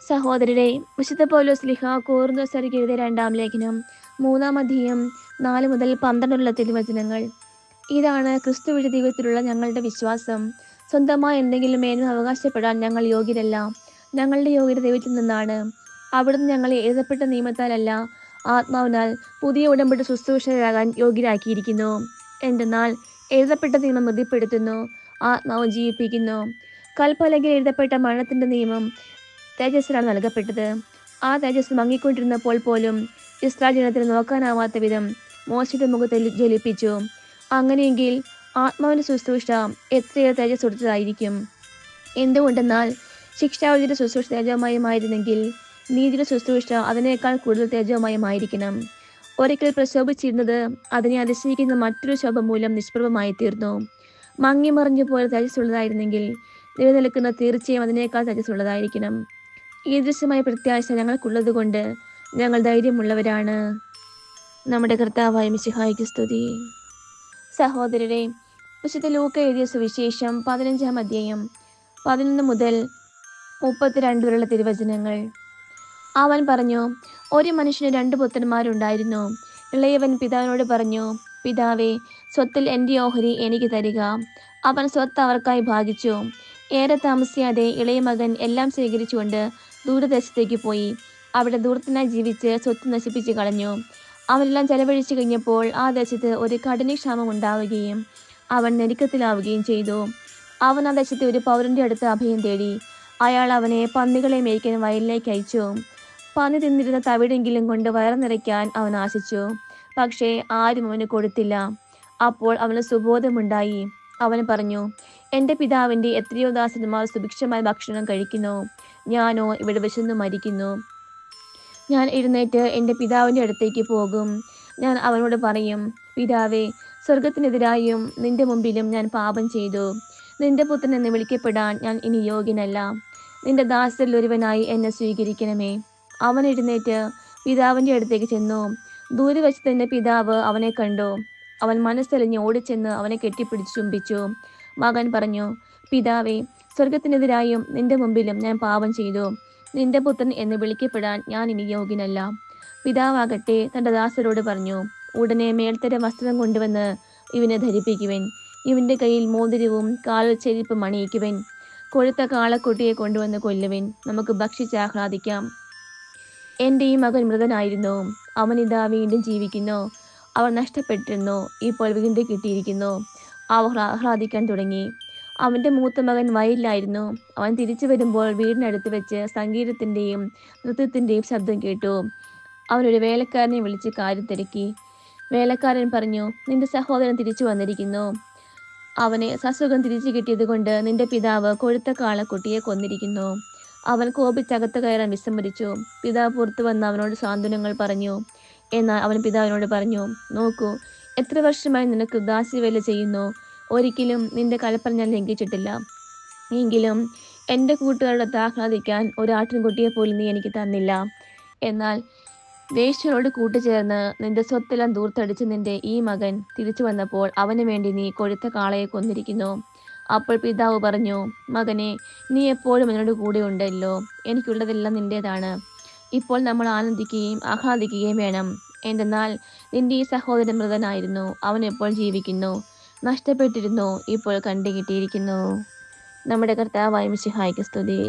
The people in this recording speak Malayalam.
സഹോദരരെ, വിശുദ്ധ പൗലോസ് ശ്ലീഹ കൊറിന്തോസ്യർക്ക് എഴുതിയ 2-ാം ലേഖനം 3-ാം അധ്യായം 4 മുതൽ 12 തിരുവചനങ്ങൾ. ഇതാണ് ക്രിസ്തുവിന്റെ ദൈവത്തിലുള്ള ഞങ്ങളുടെ വിശ്വാസം. സ്വന്തമായി എന്തെങ്കിലും മേന്മ അവകാശപ്പെടാൻ ഞങ്ങൾ യോഗ്യരല്ല. ഞങ്ങളുടെ യോഗ്യത ദൈവത്തിൽ നിന്നാണ്. അവിടുന്ന് ഞങ്ങളെ എഴുതപ്പെട്ട നിയമത്താലല്ല, ആത്മാവിനാൽ പുതിയ ഉടമ്പടി ശുശ്രൂഷകരാകാൻ യോഗ്യരാക്കിയിരിക്കുന്നു. എന്തെന്നാൽ എഴുതപ്പെട്ട നിയമം മൃതിപ്പെടുത്തുന്നു, ആത്മാവ് ജീവിപ്പിക്കുന്നു. കൽപ്പലകയിൽ എഴുതപ്പെട്ട മരണത്തിന്റെ നിയമം തേജസ്സിലാണ് നൽകപ്പെട്ടത്. ആ തേജസ് മങ്ങിക്കൊണ്ടിരുന്നപ്പോൾ പോലും ഇസ്രായേൽ ജനത്തിന് നോക്കാനാവാത്ത വിധം മോശയുടെ മുഖത്ത് ജ്വലിപ്പിച്ചു. അങ്ങനെയെങ്കിൽ ആത്മാവിന്റെ ശുശ്രൂഷ എത്രയേറെ തേജസ് കൊടുത്തതായിരിക്കും. എന്തുകൊണ്ടെന്നാൽ ശിക്ഷാവിധിയുടെ ശുശ്രൂഷ തേജോമയമായിരുന്നെങ്കിൽ നീതിയുടെ ശുശ്രൂഷ അതിനേക്കാൾ കൂടുതൽ തേജോമയമായിരിക്കണം. ഒരിക്കൽ പ്രശോഭിച്ചിരുന്നത് അതിനെ അതിശയിക്കുന്ന മറ്റൊരു ശോഭ മൂലം നിഷ്പ്രഭമായി തീർന്നു. മങ്ങി മറിഞ്ഞു പോലെ തേജസ്സുള്ളതായിരുന്നെങ്കിൽ നിലനിൽക്കുന്ന തീർച്ചയായും അതിനേക്കാൾ തേജസ്സുള്ളതായിരിക്കണം. ഈ ദൃശ്യമായ പ്രത്യാശ ഞങ്ങൾക്കുള്ളത് കൊണ്ട് ഞങ്ങൾ ധൈര്യമുള്ളവരാണ്. നമ്മുടെ കർത്താവായ മിശിഹായ്ക്ക് സ്തുതി. സഹോദരരെ, വിശുദ്ധ ലൂക്ക എഴുതിയ സുവിശേഷം 15-ാം അധ്യായം 11 മുതൽ 32 വരെയുള്ള തിരുവചനങ്ങൾ. അവൻ പറഞ്ഞു, ഒരു മനുഷ്യന് 2 പുത്രന്മാരുണ്ടായിരുന്നു. ഇളയവൻ പിതാവിനോട് പറഞ്ഞു, പിതാവേ, സ്വത്തിൽ എൻ്റെ ഓഹരി എനിക്ക് തരിക. അവൻ സ്വത്ത് അവർക്കായി ഭാഗിച്ചു. ഏറെ താമസിയാതെ ഇളയ മകൻ എല്ലാം സ്വീകരിച്ചുകൊണ്ട് ദൂരദേശത്തേക്ക് പോയി. അവിടെ ദൂരത്തിനായി ജീവിച്ച് സ്വത്ത് നശിപ്പിച്ചു കളഞ്ഞു. അവനെല്ലാം ചെലവഴിച്ചു കഴിഞ്ഞപ്പോൾ ആ ദേശത്ത് ഒരു കഠിനക്ഷാമം ഉണ്ടാവുകയും അവൻ ഞെരുക്കത്തിലാവുകയും ചെയ്തു. അവൻ ആ ദേശത്തെ ഒരു പൗരന്റെ അടുത്ത് അഭയം തേടി. അയാൾ അവനെ പന്നികളെ മേയ്ക്കാൻ വയലിലേക്ക് അയച്ചു. പന്നി തിന്നിരുന്ന തവിടെങ്കിലും കൊണ്ട് വയറ് നിറയ്ക്കാൻ അവൻ ആശിച്ചു. പക്ഷേ ആരും അവന് കൊടുത്തില്ല. അപ്പോൾ അവന് സുബോധമുണ്ടായി. അവൻ പറഞ്ഞു, എൻ്റെ പിതാവിൻ്റെ എത്രയോ ദാസന്മാർ സുഭിക്ഷമായ ഭക്ഷണം കഴിക്കുന്നു, ഞാനോ ഇവിടെ വിശന്നു മരിക്കുന്നു. ഞാൻ എഴുന്നേറ്റ് എൻ്റെ പിതാവിൻ്റെ അടുത്തേക്ക് പോകും. ഞാൻ അവനോട് പറയും, പിതാവേ, സ്വർഗത്തിനെതിരായും നിന്റെ മുമ്പിലും ഞാൻ പാപം ചെയ്തു. നിന്റെ പുത്രൻ എന്ന് വിളിക്കപ്പെടാൻ ഞാൻ ഇനി യോഗ്യനല്ല. നിന്റെ ദാസരിൽ ഒരുവനായി എന്നെ സ്വീകരിക്കണമേ. അവൻ എഴുന്നേറ്റ് പിതാവിൻ്റെ അടുത്തേക്ക് ചെന്നു. ദൂരെ വെച്ച് തന്നെ പിതാവ് അവനെ കണ്ടു. അവൻ മനസ്സലിഞ്ഞ് ഓടിച്ചെന്ന് അവനെ കെട്ടിപ്പിടിച്ച് ചുംബിച്ചു. മകൻ പറഞ്ഞു, പിതാവേ, സ്വർഗത്തിനെതിരായും നിന്റെ മുമ്പിലും ഞാൻ പാപം ചെയ്തു. നിന്റെ പുത്രൻ എന്ന് വിളിക്കപ്പെടാൻ ഞാൻ ഇനി യോഗ്യനല്ല. പിതാവാകട്ടെ തൻ്റെ ദാസരോട് പറഞ്ഞു, ഉടനെ മേൽത്തര വസ്ത്രം കൊണ്ടുവന്ന് ഇവനെ ധരിപ്പിക്കുവൻ. ഇവൻ്റെ കയ്യിൽ മോതിരവും കാലിൽ ചെരിപ്പും അണിയിക്കുവൻ. കൊഴുത്ത കാളക്കുട്ടിയെ കൊണ്ടുവന്ന് കൊല്ലുവൻ. നമുക്ക് ഭക്ഷിച്ച് ആഹ്ലാദിക്കാം. എൻ്റെ ഈ മകൻ മൃതനായിരുന്നു, അവനിതാ വീണ്ടും ജീവിക്കുന്നു. അവൻ നഷ്ടപ്പെട്ടിരുന്നു, ഇപ്പോൾ വീണ്ടും കിട്ടിയിരിക്കുന്നു. അവർ ആഹ്ലാദിക്കാൻ തുടങ്ങി. അവൻ്റെ മൂത്ത മകൻ വയലിലായിരുന്നു. അവൻ തിരിച്ചു വരുമ്പോൾ വീടിനടുത്ത് വെച്ച് സംഗീതത്തിൻ്റെയും നൃത്തത്തിൻ്റെയും ശബ്ദം കേട്ടു. അവനൊരു വേലക്കാരനെ വിളിച്ച് കാര്യം തിരക്കി. വേലക്കാരൻ പറഞ്ഞു, നിന്റെ സഹോദരൻ തിരിച്ചു വന്നിരിക്കുന്നു. അവനെ സസുഖം തിരിച്ചു കിട്ടിയത് കൊണ്ട് നിന്റെ പിതാവ് കൊഴുത്ത കാളക്കുട്ടിയെ കൊന്നിരിക്കുന്നു. അവൻ കോപിച്ചകത്ത് കയറാൻ വിസമ്മതിച്ചു. പിതാവ് പുറത്തു വന്ന് അവനോട് സാന്ത്വനങ്ങൾ പറഞ്ഞു. എന്നാൽ അവൻ പിതാവിനോട് പറഞ്ഞു, നോക്കൂ, എത്ര വർഷമായി നിനക്ക് ദാസ്യവേല ചെയ്യുന്നു. ഒരിക്കലും നിന്റെ കൽപ്പന ഞാൻ ലംഘിച്ചിട്ടില്ല. എങ്കിലും എൻ്റെ കൂട്ടുകാരോട് ആഹ്ലാദിക്കാൻ ഒരു ആട്ടിൻകുട്ടിയെ പോലും നീ എനിക്ക് തന്നില്ല. എന്നാൽ വേശ്യരോട് കൂട്ടുചേർന്ന് നിന്റെ സ്വത്തെല്ലാം ദൂർത്തടിച്ച് നിന്റെ ഈ മകൻ തിരിച്ചു വന്നപ്പോൾ അവന് വേണ്ടി നീ കൊഴുത്ത കാളയെ കൊന്നിരിക്കുന്നു. അപ്പോൾ പിതാവ് പറഞ്ഞു, മകനെ, നീ എപ്പോഴും എന്നോട് കൂടെ ഉണ്ടല്ലോ. എനിക്കുള്ളതെല്ലാം നിന്റേതാണ്. ഇപ്പോൾ നമ്മൾ ആനന്ദിക്കുകയും ആഹ്ലാദിക്കുകയും വേണം. എന്തെന്നാൽ നിന്റെ ഈ സഹോദരൻ മൃതനായിരുന്നു, അവൻ ഇപ്പോൾ ജീവിക്കുന്നു. നഷ്ടപ്പെട്ടിരുന്നു, ഇപ്പോൾ കണ്ടുകിട്ടിയിരിക്കുന്നു. നമ്മുടെ കർത്താവായ മിശിഹായ്ക്ക് സ്തുതി.